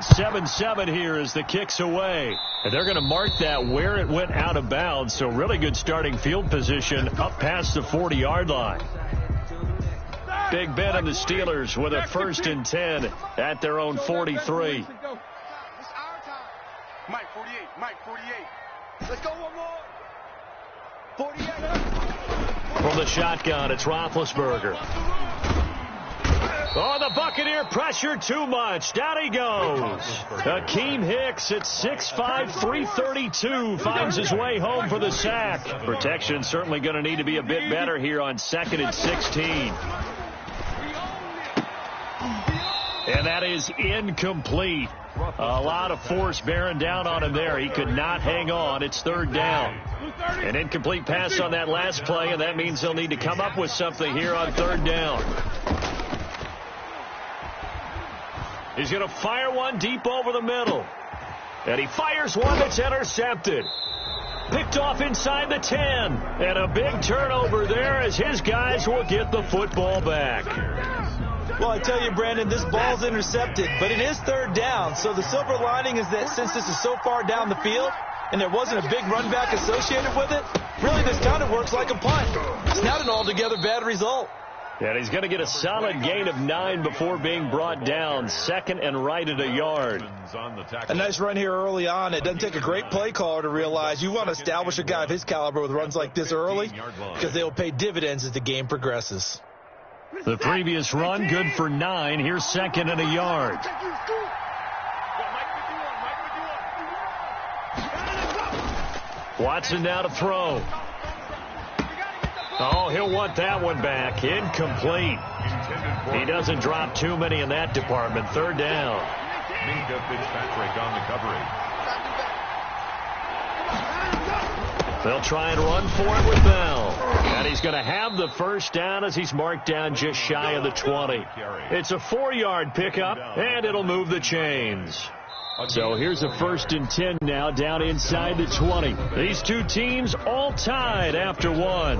7-7 here as the kick's away. And they're going to mark that where it went out of bounds. So really good starting field position up past the 40-yard line. Big Ben and the Steelers with a 1st and 10 at their own 43. Mike 48, Mike 48. Let's go one more. 48. From the shotgun, it's Roethlisberger. Oh, the Buccaneer pressure too much. Down he goes. Akeem Hicks at 6'5", 332 finds his way home for the sack. Protection certainly going to need to be a bit better here on 2nd and 16. And that is incomplete. A lot of force bearing down on him there. He could not hang on. It's 3rd down. An incomplete pass on that last play, and that means they'll need to come up with something here on 3rd down. He's going to fire one deep over the middle. And he fires one that's intercepted. Picked off inside the 10. And a big turnover there as his guys will get the football back. Well, I tell you, Brandon, this ball's intercepted, but it is 3rd down. So the silver lining is that since this is so far down the field and there wasn't a big run back associated with it, really this kind of works like a punt. It's not an altogether bad result. And he's going to get a solid gain of 9 before being brought down. 2nd and right at a yard. A nice run here early on. It doesn't take a great play caller to realize you want to establish a guy of his caliber with runs like this early because they will pay dividends as the game progresses. The previous run, good for 9. Here's 2nd and a yard. Watson now to throw. Oh, he'll want that one back. Incomplete. He doesn't drop too many in that department. 3rd down. Minka Fitzpatrick on the coverage. They'll try and run for it with Bell. And he's going to have the 1st down as he's marked down just shy of the 20. It's a 4-yard pickup, and it'll move the chains. So here's a 1st and 10 now down inside the 20. These two teams all tied after 1.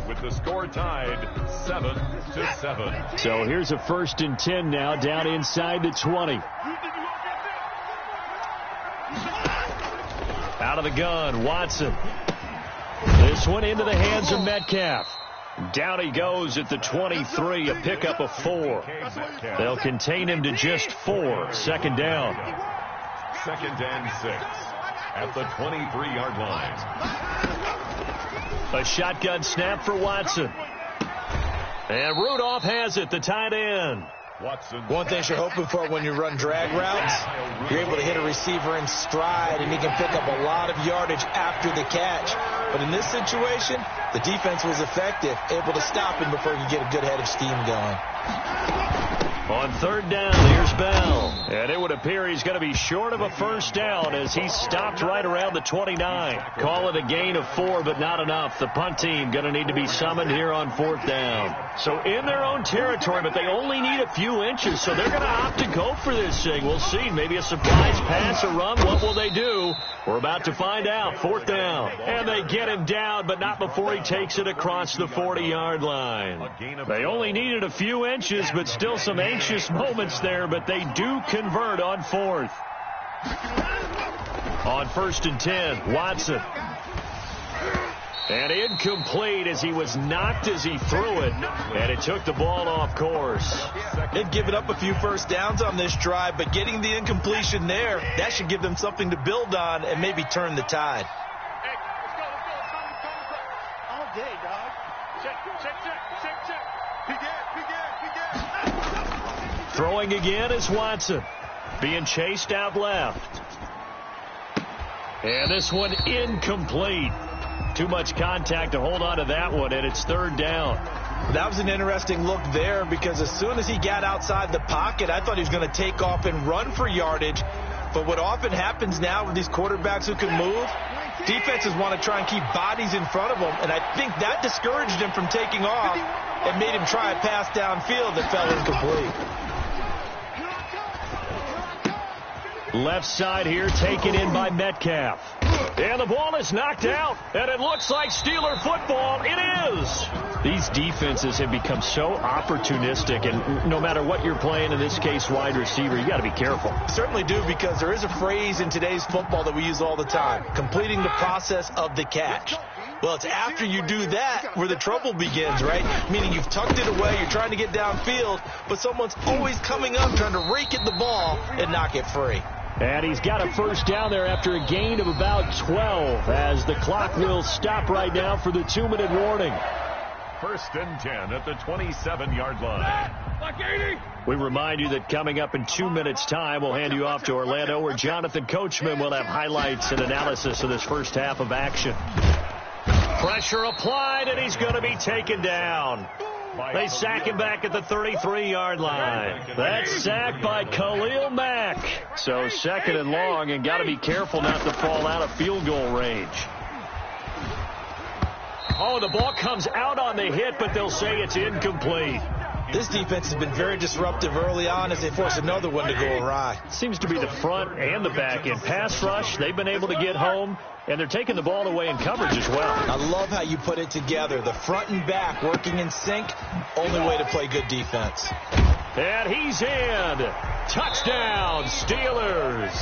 With the score tied 7-7. So here's a 1st and 10 now down inside the 20. Out of the gun, Watson. This one into the hands of Metcalf. Down he goes at the 23, a pickup of 4. They'll contain him to just 4. 2nd down. 2nd and 6 at the 23-yard line. A shotgun snap for Watson. And Rudolph has it, the tight end. One thing you're hoping for when you run drag routes, you're able to hit a receiver in stride, and he can pick up a lot of yardage after the catch. But in this situation, the defense was effective, able to stop him before he could get a good head of steam going. On 3rd down, here's Bell. And it would appear he's going to be short of a 1st down as he stopped right around the 29. Call it a gain of 4, but not enough. The punt team going to need to be summoned here on 4th down. So in their own territory, but they only need a few inches, so they're going to opt to go for this thing. We'll see. Maybe a surprise pass, a run. What will they do? We're about to find out. 4th down. And they get him down, but not before he takes it across the 40-yard line. They only needed a few inches, but still some anxious moments there, but they do convert on 4th. On 1st and 10, Watson. And incomplete as he was knocked as he threw it, and it took the ball off course. They've given up a few 1st downs on this drive, but getting the incompletion there, that should give them something to build on and maybe turn the tide. Hey, let's go. All day, dog. Check. He Throwing again is Watson. Being chased out left. And this one incomplete. Too much contact to hold on to that one, and it's 3rd down. That was an interesting look there because as soon as he got outside the pocket, I thought he was going to take off and run for yardage. But what often happens now with these quarterbacks who can move, defenses want to try and keep bodies in front of them, and I think that discouraged him from taking off and made him try a pass downfield that fell incomplete. Left side here taken in by Metcalf. And the ball is knocked out, and it looks like Steeler football. It is. These defenses have become so opportunistic, and no matter what you're playing, in this case wide receiver, you got to be careful. Certainly do, because there is a phrase in today's football that we use all the time, completing the process of the catch. Well, it's after you do that where the trouble begins, right? Meaning you've tucked it away, you're trying to get downfield, but someone's always coming up trying to rake at the ball and knock it free. And he's got a first down there after a gain of about 12 as the clock will stop right now for the 2-minute warning. 1st and 10 at the 27-yard line. We remind you that coming up in 2 minutes' time, we'll hand you off to Orlando, where Jonathan Coachman will have highlights and analysis of this first half of action. Pressure applied, and he's going to be taken down. They sack him back at the 33-yard line. That's sacked by Khalil Mack. So 2nd and long, and got to be careful not to fall out of field goal range. Oh, the ball comes out on the hit, but they'll say it's incomplete. This defense has been very disruptive early on as they force another one to go awry. Seems to be the front and the back end. Pass rush, they've been able to get home, and they're taking the ball away in coverage as well. I love how you put it together. The front and back working in sync, only way to play good defense. And he's in. Touchdown, Steelers.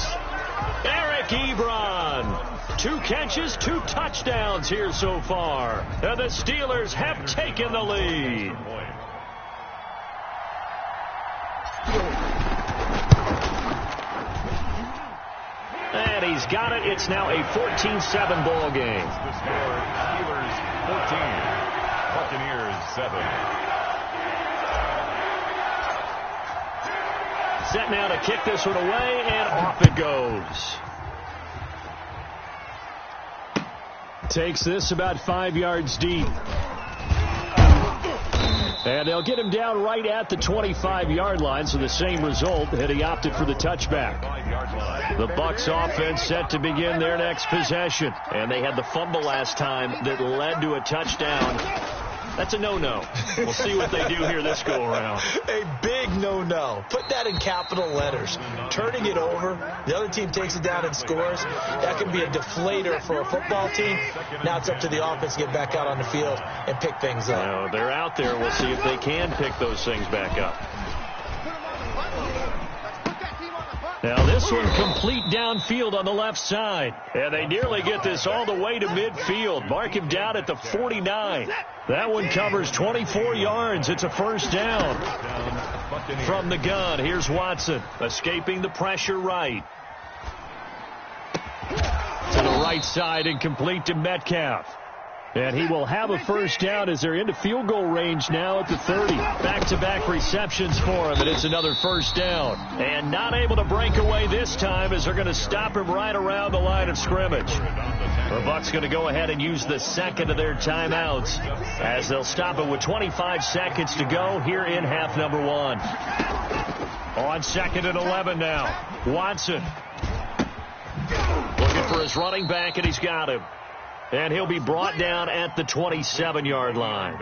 Eric Ebron. 2 catches, 2 touchdowns here so far. And the Steelers have taken the lead. And he's got it. It's now a 14-7 ball game. The score, Steelers 14, Buccaneers 7. Set now to kick this one away, and off it goes. Takes this about 5 yards deep. And they'll get him down right at the 25-yard line, so the same result had he opted for the touchback. The Bucs offense set to begin their next possession. And they had the fumble last time that led to a touchdown. That's a no-no. We'll see what they do here this go-around. A big no-no. Put that in capital letters. Turning it over, the other team takes it down and scores. That can be a deflator for a football team. Now it's up to the offense to get back out on the field and pick things up. Well, they're out there. We'll see if they can pick those things back up. Now this one complete downfield on the left side. And they nearly get this all the way to midfield. Mark him down at the 49. That one covers 24 yards. It's a first down. From the gun, here's Watson. Escaping the pressure right. To the right side and complete to Metcalf. And he will have a first down as they're into field goal range now at the 30. Back-to-back receptions for him, and it's another first down. And not able to break away this time as they're going to stop him right around the line of scrimmage. The Bucs going to go ahead and use the second of their timeouts as they'll stop it with 25 seconds to go here in half number 1. On 2nd and 11 now. Watson looking for his running back, and he's got him. And he'll be brought down at the 27-yard line.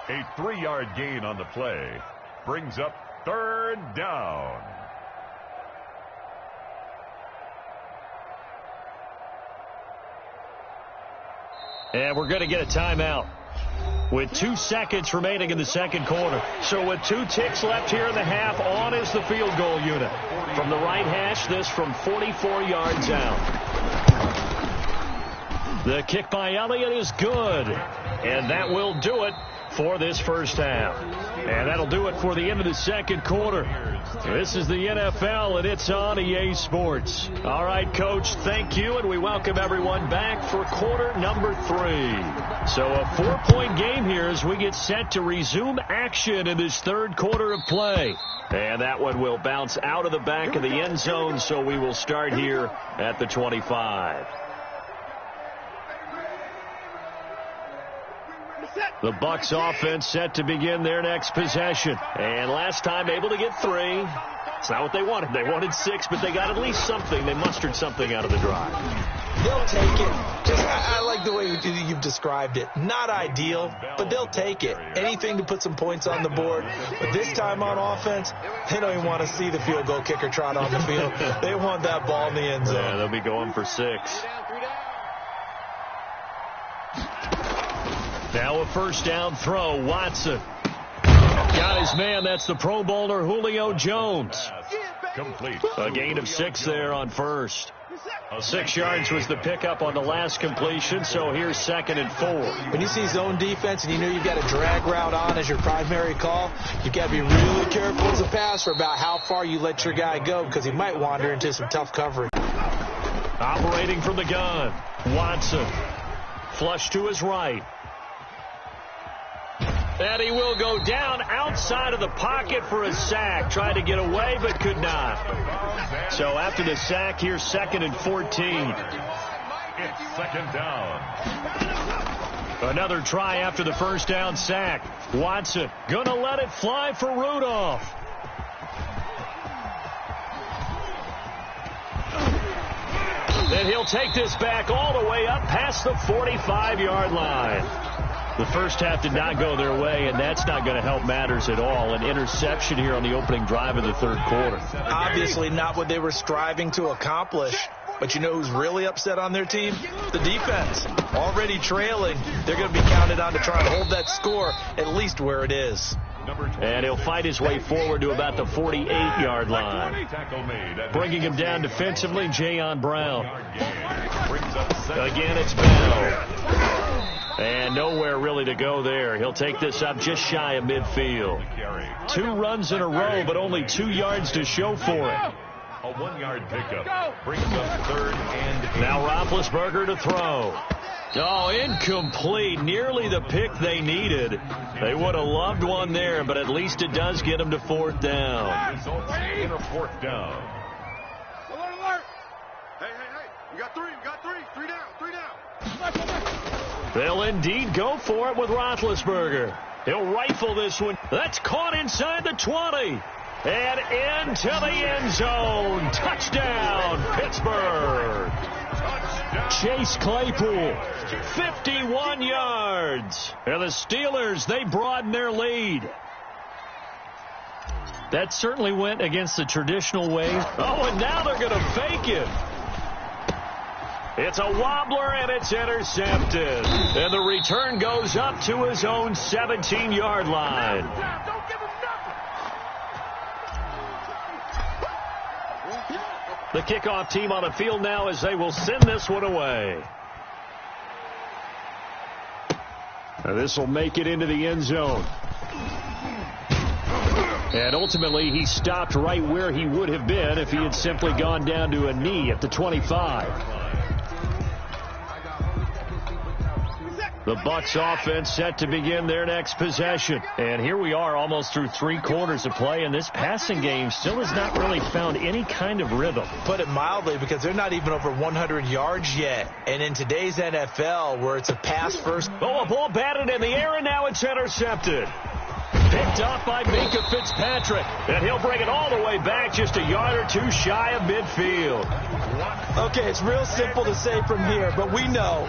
A 3-yard gain on the play brings up 3rd down. And we're going to get a timeout with 2 seconds remaining in the second quarter. So with 2 ticks left here in the half, on is the field goal unit. From the right hash, this from 44 yards out. The kick by Elliott is good. And that will do it for this first half. And that'll do it for the end of the second quarter. This is the NFL, and it's on EA Sports. All right, Coach, thank you, and we welcome everyone back for quarter number 3. So a 4-point game here as we get set to resume action in this third quarter of play. And that one will bounce out of the back of the end zone, so we will start here at the 25. The Bucs offense set to begin their next possession. And last time able to get 3. It's not what they wanted. They wanted 6, but they got at least something. They mustered something out of the drive. They'll take it. I like the way you've described it. Not ideal, but they'll take it. Anything to put some points on the board. But this time on offense, they don't even want to see the field goal kicker trot on the field. They want that ball in the end zone. Yeah, they'll be going for 6. Now a first down throw. Watson got his man. That's the Pro Bowler Julio Jones. Complete. A gain of 6 there on first. 6 yards was the pickup on the last completion, so here's 2nd and 4. When you see zone defense and you know you've got a drag route on as your primary call, you've got to be really careful as a passer about how far you let your guy go because he might wander into some tough coverage. Operating from the gun, Watson. Flush to his right. And he will go down outside of the pocket for a sack. Tried to get away, but could not. So after the sack, here's 2nd and 14. It's 2nd down. Another try after the first down sack. Watson gonna let it fly for Rudolph. And he'll take this back all the way up past the 45-yard line. The first half did not go their way, and that's not going to help matters at all. An interception here on the opening drive of the third quarter. Obviously not what they were striving to accomplish. But you know who's really upset on their team? The defense. Already trailing. They're going to be counted on to try and hold that score at least where it is. And he'll fight his way forward to about the 48-yard line. Bringing him down defensively, Jayon Brown. Again, it's Bell. And nowhere really to go there. He'll take this up just shy of midfield. 2 runs in a row, but only 2 yards to show for it. A 1-yard pickup brings up 3rd and 8. Now Roethlisberger to throw. Oh, incomplete. Nearly the pick they needed. They would have loved one there, but at least it does get them to 4th down. Results in a 4th down. Alert, alert. Hey. You got 3. 3 down. 3 down. They'll indeed go for it with Roethlisberger. He'll rifle this one. That's caught inside the 20. And into the end zone. Touchdown, Pittsburgh. Chase Claypool, 51 yards. And the Steelers, they broaden their lead. That certainly went against the traditional way. Oh, and now they're going to fake it. It's a wobbler, and it's intercepted. And the return goes up to his own 17-yard line. Don't give him nothing. The kickoff team on the field now as they will send this one away. Now this will make it into the end zone. And ultimately, he stopped right where he would have been if he had simply gone down to a knee at the 25. The Bucs offense set to begin their next possession. And here we are almost through 3 quarters of play, and this passing game still has not really found any kind of rhythm. Put it mildly, because they're not even over 100 yards yet. And in today's NFL, where it's a pass first. Oh, a ball batted in the air, and now it's intercepted. Picked up by Minka Fitzpatrick. And he'll bring it all the way back just a yard or 2 shy of midfield. Okay, it's real simple to say from here, but we know